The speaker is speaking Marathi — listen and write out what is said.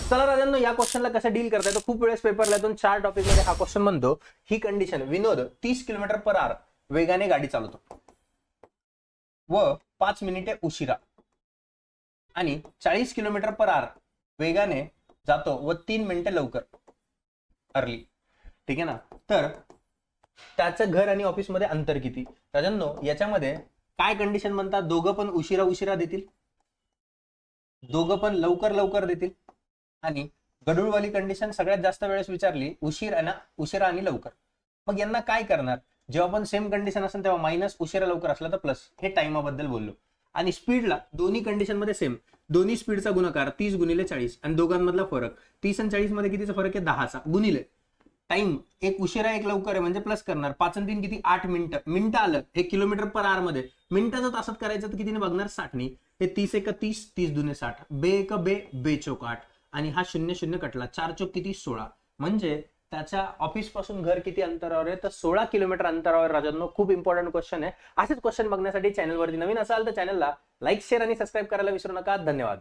चला राजांनो, या क्वेश्चनला कसं डील करता येतं. खूप वेळेस पेपरला येतो 4 टॉपिक मध्ये हा क्वेश्चन म्हणतो, ही कंडिशन विनोद 30 किलोमीटर पर आवर वेगाने गाडी चालवतो व 5 मिनिटे उशिरा आणि 40 किलोमीटर पर आवर वेगाने जातो व 3 मिनिटे लवकर अर्ली. ठीक आहे ना. तर त्याचं घर आणि ऑफिस मध्ये अंतर किती. राजांनो, याच्यामध्ये काय कंडिशन म्हणतात, दोघं पण उशिरा उशिरा देतील, दोघं पण लवकर लवकर देतील आणि गडूळवाली कंडिशन सगळ्यात जास्त वेळेस विचारली, उशिरा आणि लवकर. मग यांना काय करणार, जेव्हा पण सेम कंडिशन असेल तेव्हा मायनस, उशिरा लवकर असला तर प्लस. हे टाइमाबद्दल बोललो. आणि स्पीडला दोन्ही कंडिशन मध्ये सेम, दोन्ही स्पीडचा गुणाकार 30 गुणिले 40 आणि दोघांमधला फरक 30 आणि 40 मध्ये कितीचा फरक आहे, 10चा गुणिले टाइम, एक उशिरा एक लवकर आहे म्हणजे प्लस करणार. 5 आणि 3 किती, 8 मिनिटं. मिनिटं आलं हे किलोमीटर पर आवर मध्ये, मिनिटाचं तासात करायचं तर कितीने बघणार, 60ने. हे 30 एक 30, 30 दुने 60, बे एक बे, बे चौक 8 आणि हा 0 0 कटला, 4 चौक किती, 16. म्हणजे त्याच्या ऑफिस पासून घर किती अंतरावर आहे, तर 16 किलोमीटर अंतरावर. राजांनो, खूप इम्पॉर्टंट क्वेश्चन आहे. असेच क्वेश्चन बघण्यासाठी चॅनलवरती नवीन असाल तर चॅनलला लाईक, शेअर आणि सबस्क्राईब करायला विसरू नका. धन्यवाद.